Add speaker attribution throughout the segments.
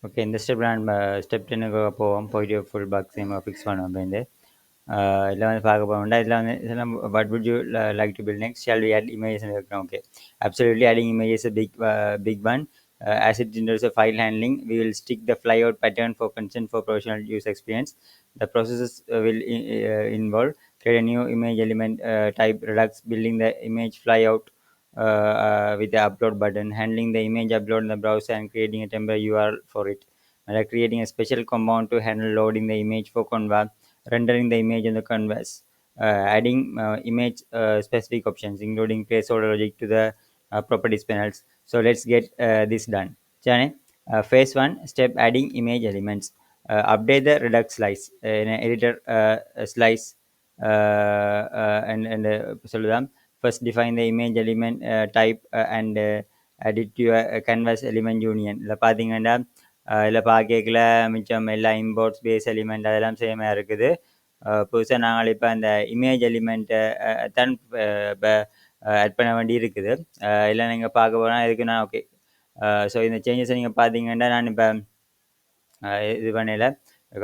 Speaker 1: Okay. இந்த step 10க்கு போவோம். போயிட்டு ஃபுல் பாக்ஸ் நேம ஃபிக்ஸ் பண்ணுவோம் அப்படின்ட்டு. இதில வந்து பார்க்க போனோம்னா, இதில வந்து இதெல்லாம் what would you like to build next? Shall we add இமேஜஸ்ன்னு இருக்கோம். Okay. Absolutely adding images a big one. As it generates a file handling, we will stick the flyout pattern for consent for professional use experience. The processes will involve create a new image element type Redux, building the image flyout with the upload button, handling the image upload in the browser, and creating a temporary URL for it. Creating a special compound to handle loading the image for Canva, rendering the image in the canvas, adding image specific options, including placeholder logic to the properties panels. So let's get this done. Chane, phase 1 step: adding image elements. Update the Redux slice in an editor slice and சொல்லுதான். First define the image element type and add it to a canvas element union. இதில் பார்த்தீங்கன்னா இதில் பார்க்கல மிச்சம் எல்லா imports base element அதெல்லாம் சேமாக இருக்குது. புதுசாக நாங்கள் இப்போ அந்த இமேஜ் எலிமெண்ட்டை தான் இப்போ ஆட் பண்ண வேண்டி இருக்குது. இல்லை நீங்கள் பார்க்க போனால் இதுக்கு நான் ஓகே. ஸோ இந்த சேஞ்சஸை நீங்கள் பார்த்தீங்கன்னா நான் இப்போ இது பண்ணல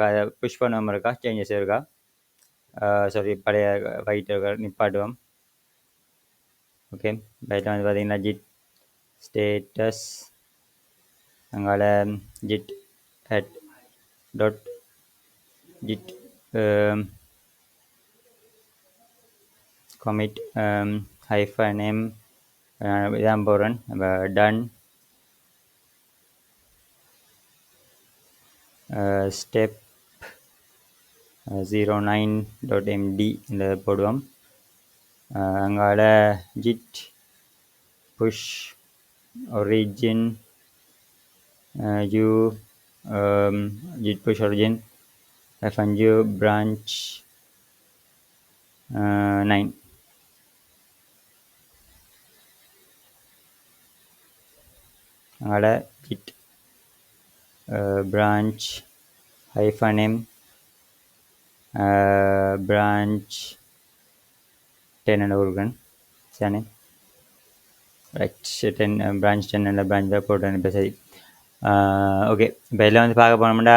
Speaker 1: அதை புஷ் பண்ணாமல் இருக்கா, சேஞ்சஸ் இருக்கா? சாரி, பழைய வைட் நிப்பாட்டுவோம். ஓகே. பைட்டில் வந்து பார்த்தீங்கன்னா ஜிட் ஸ்டேட்டஸ் அங்கால GID at dot git commit hyphen m இதான் போகிறேன். done step 09.md இந்த போடுவோம். அங்கால git push origin u git push origin -u branch 9. அங்கால git branch hyphen m branch 10 and organ சரி ரைட் 10 branch 10 and branch தான் போட்டேன் இப்போ. சரி ஓகே. இப்போ எல்லாம் வந்து பார்க்க போனோம்னா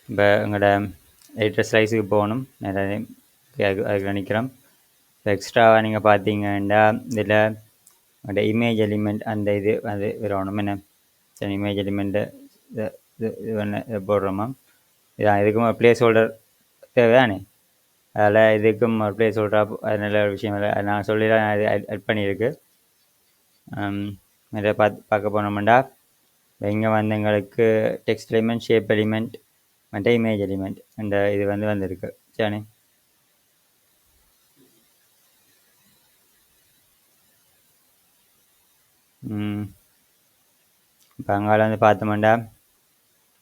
Speaker 1: இப்போ எங்களோட எடிட்டர் ஸ்லைஸுக்கு போகணும். நிறைய அதுக்கு நினைக்கிறோம். இப்போ எக்ஸ்ட்ராவாக நீங்கள் பார்த்தீங்கன்னா இதில் உங்களோட இமேஜ் எலிமெண்ட் அந்த இது அது வரணும். என்ன சரி, இமேஜ் எலிமெண்ட்டு இது பண்ண இதை போடுறோமா? இதான் இதுக்கும் ஒரு பிளேஸ் ஹோல்டர் தேவைதானே? அதில் இதுக்கும் ஒரு பிளேஸ் ஹோல்டராக அது நல்ல ஒரு விஷயம் இல்லை. அது நான் சொல்லி தான் இது ஆட் பண்ணியிருக்கு. நிறைய பார்க்க போனோம்னா இங்கே வந்து எங்களுக்கு டெக்ஸ்ட் எலிமெண்ட், ஷேப் எலிமெண்ட் மற்ற இமேஜ் எலிமெண்ட் இந்த இது வந்து வந்திருக்கு. சரி, இப்போ அங்கால வந்து பார்த்தோம்னா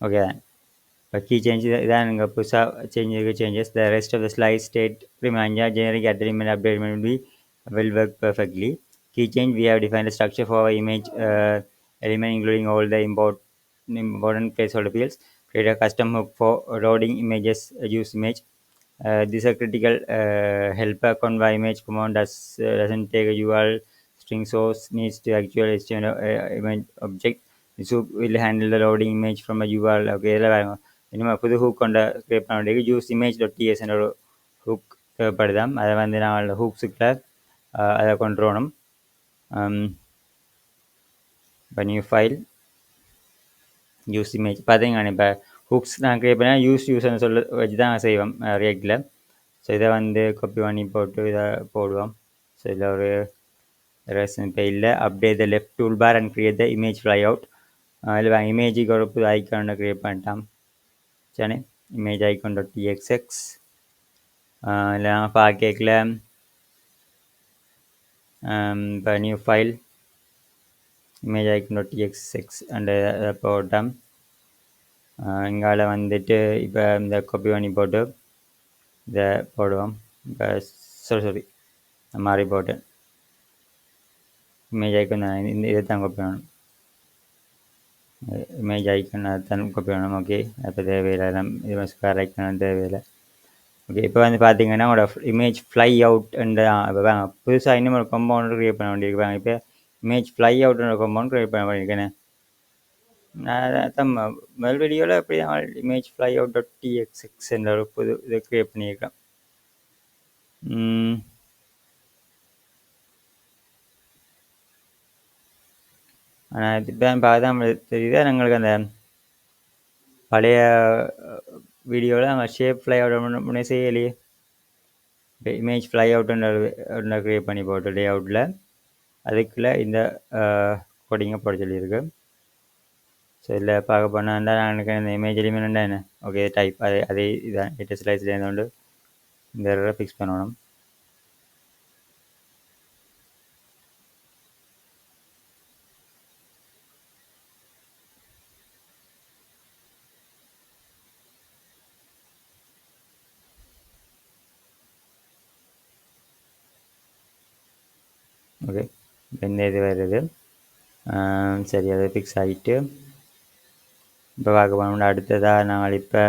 Speaker 1: ஓகே தான். இப்போ கீ சேஞ்ச் இதான் நீங்கள் புதுசாக changes. The rest of the slice state reminder generic அட்ரிமெண்ட் அப்டேட்மெண்ட் will work perfectly. Key change: we have defined a structure for our image element including all the important placeholder fields. Create a custom hook for loading images. Use image. This is a critical helper. Convey image command doesn't take a URL string source, needs to actual HTML image object. This hook will handle the loading image from a URL. Okay, இனிமேல் புது hook கொண்ட create பண்ண வேண்டியது use image.ts என்ற ஒரு hook தேவைப்படுதாம். அதை வந்து நான் ஹூக்ஸுக்கில் அதை கொண்டு வரணும். இப்போ நியூ ஃபைல் யூஸ் இமேஜ் பார்த்தீங்கன்னா இப்போ ஹூக்ஸ் நான் க்ரியேட் பண்ணால் யூஸ்ன்னு சொல்ல வச்சு தான் செய்வோம் ரியாக்டில். ஸோ இதை வந்து காப்பி பண்ணி போட்டு இதை போடுவோம். ஸோ இதில் ஒரு ரெசன் இப்போ இல்லை. Update the left toolbar and create the image fly out. இல்லை இமேஜுக்கு ஒரு புது ஐக்கானை க்ரியேட் பண்ணிட்டான். சரி, இமேஜ் icon.txx இல்லை நாங்கள் பார்க்கல. இப்போ new file image icon.txx and போட்டோம். இங்கால வந்துட்டு இப்போ இந்த காப்பி பண்ணி போட்டு இதை போடுவோம். இப்போ சாரி மாறி போட்டு இமேஜ் ஐக்கன் இந்த இதை தான் காப்பி பண்ணணும். இமேஜ் ஐக்கன் தான் காப்பி பண்ணணும். ஓகே, அப்போ தேவையில்லை. இது ஸ்கொயர் ஐக்கன் தேவையில்லை. ஓகே, இப்போ வந்து பார்த்தீங்கன்னா உங்களோட இமேஜ் ஃப்ளை அவுட்ன்ற இப்போ புதுசாக இன்னும் ஒரு கம்பவுண்ட் க்ரியேட் பண்ண வேண்டியிருக்காங்க. இப்போ இமேஜ் ஃப்ளை அவுட்ன்ற கம்பவுண்ட் க்ரியேட் பண்ண வேண்டியிருக்கேன். நான் அதான் முதல் வீடியோவில் அப்படி தான் இமேஜ் ஃப்ளை அவுட் டாட் டிஎக்ஸ்எக்ஸ் என்ற ஒரு புது இதை க்ரியேட் பண்ணியிருக்கேன். ஆனால் இப்போ பார்த்தா தெரியுது எங்களுக்கு அந்த பழைய வீடியோவில் நாங்கள் ஷேப் ஃப்ளை அவுட் முன்னே செய்யலையே. இப்போ இமேஜ் ஃப்ளை அவுட்டுன்னு க்ரியேட் பண்ணி போட்டு லே அவுட்டில் அதுக்குள்ளே இந்த கோடிங்கை போட சொல்லியிருக்கு. ஸோ இதில் பார்க்க போனால் நான் எனக்கு இந்த இமேஜ் எலிமெண்ட் என்ன ஓகே டைப் அதே இதான் லேட்டஸ்ட் ஸ்லைஸில் இருந்தோண்டு இந்த எரரை ஃபிக்ஸ் பண்ணணும். ஓகே இந்த இது வருது. சரி அது ஃபிக்ஸ் ஆகிட்டு இப்போ பார்க்க போனோம்னா அடுத்ததாக நாங்கள் இப்போ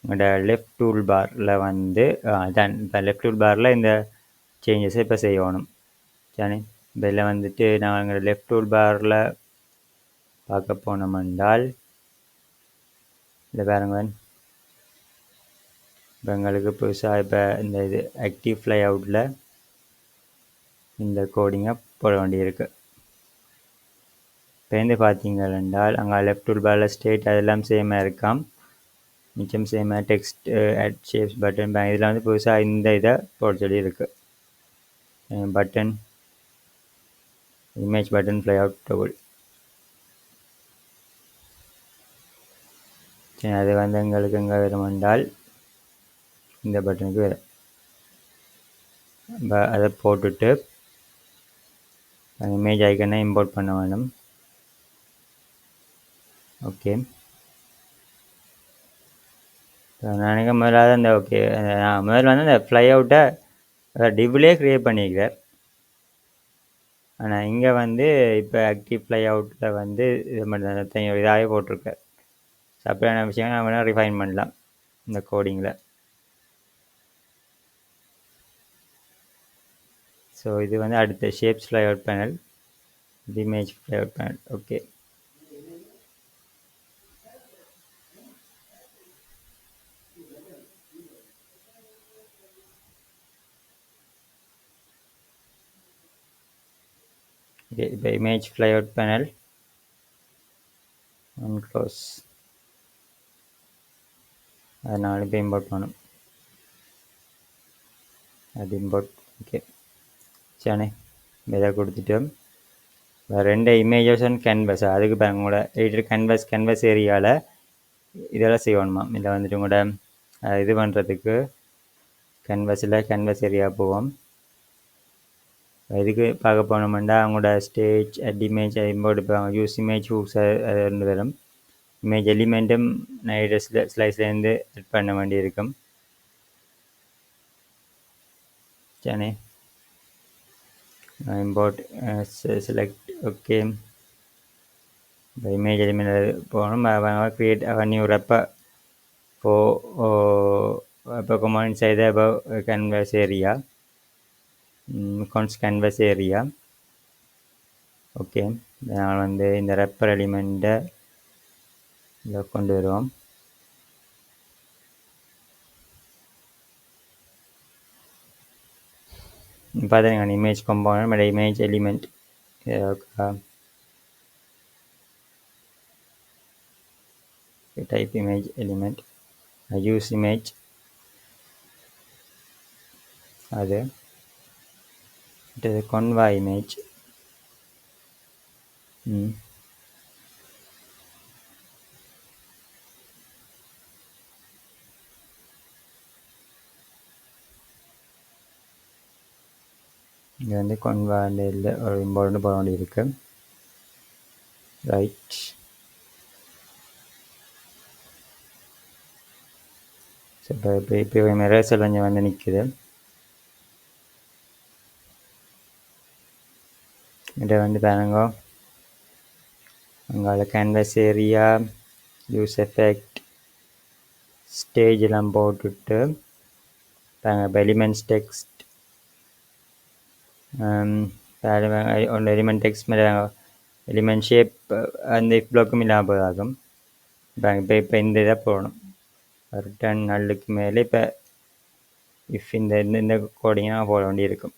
Speaker 1: உங்களோட லெஃப்ட் டூல் பாரில் வந்து அதான் இப்போ லெஃப்ட் டூல் பாரில் இந்த சேஞ்சஸை இப்போ செய்யணும். சரி இப்போ இதில் வந்துட்டு நாங்கள் எங்களோட லெஃப்ட் டூல் பாரில் பார்க்க போனோம் என்றால் இல்லை பாருங்க இப்போ எங்களுக்கு புதுசாக இப்போ இந்த இது ஆக்டிவ் ஃப்ளை அவுட்டில் இந்த கோடிங்கை போட வேண்டியிருக்கு. இப்போ பார்த்தீங்கள் என்றால் அங்கே லெஃப்ட் டூல் பாரில் ஸ்டேட் அதெல்லாம் சேமாக இருக்காம், மிச்சம் சேமாக டெக்ஸ்ட் ஆட் ஷேப்ஸ் பட்டன் இதில் வந்து புதுசாக இந்த இதை போட சொல்லி இருக்கு. Button image button fly out tool. சரி அது வந்து எங்களுக்கு எங்கே வரும் என்றால் இந்த பட்டனுக்கு வரும். அதை போட்டுட்டு இமேஜ் ஐக்கனை இம்போர்ட் பண்ண வேணும். ஓகே நான் நினைக்க முதலாவது அந்த ஓகே நான் முதல்ல வந்து அந்த ஃப்ளை அவுட்டை டிவ்லே க்ரியேட் பண்ணிக்கிறேன். ஆனால் இங்கே வந்து இப்போ ஆக்டிவ் ஃப்ளை அவுட்டில் வந்து இது மட்டும் இதாகவே போட்டிருக்கேன். அப்படியான விஷயங்கள் நான் வேணால் ரிஃபைன் பண்ணலாம் இந்த கோடிங்கில். ஸோ இது வந்து அடுத்த shapes fly out panel, image fly out panel. Okay okay இப்போ image fly out panel close. அதனால் இப்போ இம்போர்ட் பண்ணணும். அது இம்போர்ட் ஓகே சரி இதை கொடுத்துட்டு ரெண்டு இமேஜஸ் அண்ட் கேன்வஸ் அதுக்கு இப்போ உங்களோட எடிட்டர் கேன்வஸ் ஏரியாவில் இதெல்லாம் செய்யணுமா. இதில் வந்துட்டு உங்களோட இது பண்ணுறதுக்கு கேன்வஸ் ஏரியா போவோம். இதுக்கு பார்க்க போனோம்னா அவங்களோட ஸ்டேஜ் அட் இமேஜ் இம்போர்ட் இப்போ யூஸ் இமேஜ் ஹூக்ஸ் அது ரெண்டு வரும். இமேஜ் எலிமெண்ட்டும் நான் ஸ்லைஸ்லேருந்து ஆட் பண்ண வேண்டி இருக்கும். சரி இம்போர்ட் செலக்ட் ஓகே இப்போ இமேஜ் எலிமெண்ட் போகணும். க்ரியேட் நியூ ரெப்பை இப்போ command say the above canvas area canvas area. Okay நான் வந்து இந்த ரெப்பர் எலிமெண்ட்டை இதை கொண்டு வருவோம். பார்த்தீங்கன்னா image component image element type image element use image அது conva image இது வந்து conva ஒரு இம்பார்ட்டன்ட் போட வேண்டியிருக்கு. ரைட் ஸோ இப்போ மெரேசல் கொஞ்சம் வந்து நிற்குது. இதை வந்து பாருங்க அங்கே canvas area use effect stage எல்லாம் போட்டுட்டு பாருங்க எலிமெண்ட்ஸ் டெக்ஸ்ட் ஒன்று எலிமெண்ட் டெக்ஸ்ட் மேலே எலிமெண்ட் ஷேப் அந்த இஃப் பிளாக்கும் இல்லாமல் போதாகும். இப்போ இந்த இதை போடணும். ரிட்டர்ன் நல்லுக்கு மேலே இப்போ இஃப் இந்த கோடிங்காக போட வேண்டியிருக்கும்.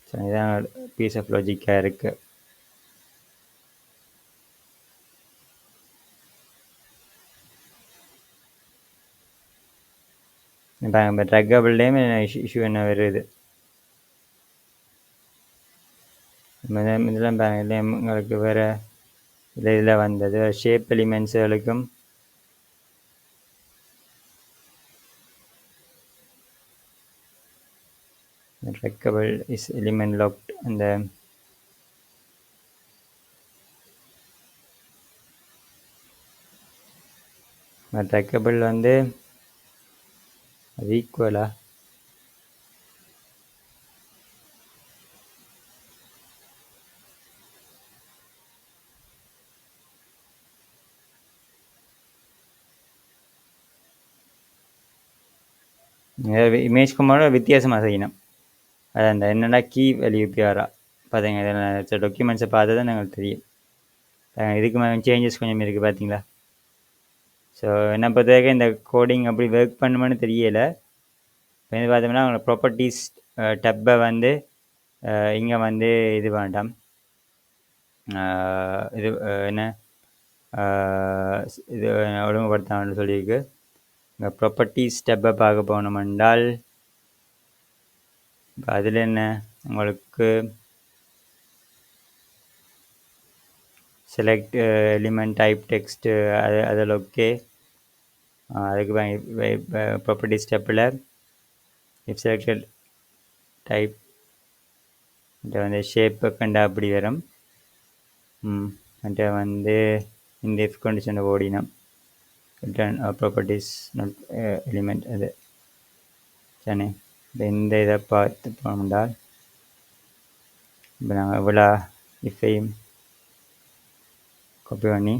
Speaker 1: ஸோ இதுதான் பீஸ் ஆஃப் லாஜிக்காக இருக்குது. இப்போ ட்ரக்கபிள்லேயும் இஷ்யூ என்ன வருது. இதெல்லாம் பாருங்க, உங்களுக்கு வேறு இதில் வந்தது ஷேப் எலிமெண்ட்ஸுகளுக்கும் ட்ரக்கபிள் இஸ் எலிமெண்ட் லாக்ட். அந்த ட்ரக்கபிள் வந்து அது ஈக்குவலா இமேஜ்க்கு மட்டும் வித்தியாசமாக செய்யணும். அது அந்த என்னென்னா கீ வேல்யூ பிஆரா பார்த்தீங்க. இதில் டாக்குமெண்ட்ஸை பார்த்து தான் எங்களுக்கு தெரியும். இதுக்கு மேலே சேஞ்சஸ் கொஞ்சம் இருக்குது பார்த்தீங்களா. ஸோ என்ன பொறுத்த வரைக்கும் இந்த கோடிங் அப்படி ஒர்க் பண்ணுமான்னு தெரியலை. இப்போ வந்து பார்த்தோம்னா அவங்களோட ப்ராப்பர்ட்டிஸ் டப்பை வந்து இங்கே வந்து இது வேண்டாம், இது என்ன இது ஒழுங்குபடுத்தான்னு சொல்லியிருக்கு. இங்கே ப்ராப்பர்ட்டிஸ் டப்பை பார்க்க போனோம்னால் இப்போ அதில் என்ன உங்களுக்கு செலக்ட் எலிமெண்ட் டைப் டெக்ஸ்ட்டு அதில் ஓகே. அதுக்கு ப்ராப்பர்ட்டி ஸ்டெப்பில் இஃப் செலக்டட் டைப் இதை வந்து ஷேப்பை கண்டா அப்படி வரும். மற்ற வந்து இந்த இஃப் கண்டிஷனை ஓடினோம் ரிட்டர்ன் ப்ராப்பர்ட்டிஸ் நாட் எலிமெண்ட் அது சரி. இப்போ இந்த இதை பார்த்து போனால் இப்போ நாங்கள் இவ்வளோ இஃபையும் காப்பி பண்ணி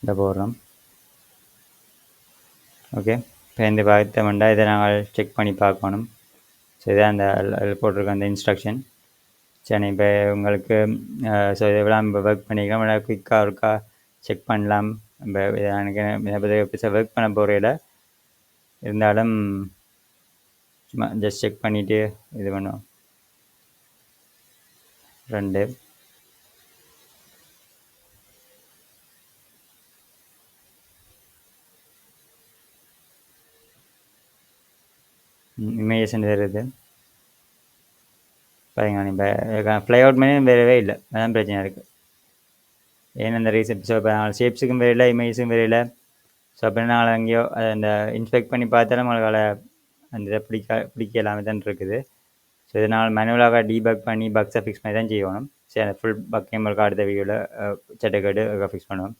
Speaker 1: இதை போடுறோம். ஓகே, இப்போ இந்த பார்த்தோம்னா இதை நாங்கள் செக் பண்ணி பார்க்கணும். ஸோ இதான் அந்த அதில் போட்டிருக்க அந்த இன்ஸ்ட்ரக்ஷன். சரி, இப்போ உங்களுக்கு ஸோ இதெல்லாம் நம்ம ஒர்க் பண்ணிக்கலாம். நல்லா குயிக்காக இருக்கா செக் பண்ணலாம். இப்போ எனக்கு ஒர்க் பண்ண போகிறையில் இருந்தாலும் சும்மா ஜஸ்ட் செக் பண்ணிவிட்டு இது பண்ணுவோம். 2 இமேஜஸ் வருது பாருங்க. இப்போ ஃப்ளை அவுட் பண்ணி வேறவே இல்லை, அதான் பிரச்சனை இருக்குது. ஏன்னா அந்த ரீசன் ஸோ இப்போ நாங்கள் ஷேப்ஸுக்கும் வரையில இமேஜஸுக்கும் வரையில. ஸோ அப்போ நாங்கள் அங்கேயோ அதை அந்த இன்ஸ்பெக்ட் பண்ணி பார்த்தாலும் நம்மளால் அந்த இதை பிடிக்கலாமே தான் இருக்குது. ஸோ இதனால் மேனுவலாக டீபக் பண்ணி பக்ஸை ஃபிக்ஸ் பண்ணி தான் செய்யணும். சரி, அந்த ஃபுல் பக்கையும் அடுத்த வீடியோவில் சட்டக்கட்டு ஃபிக்ஸ் பண்ணுவோம்.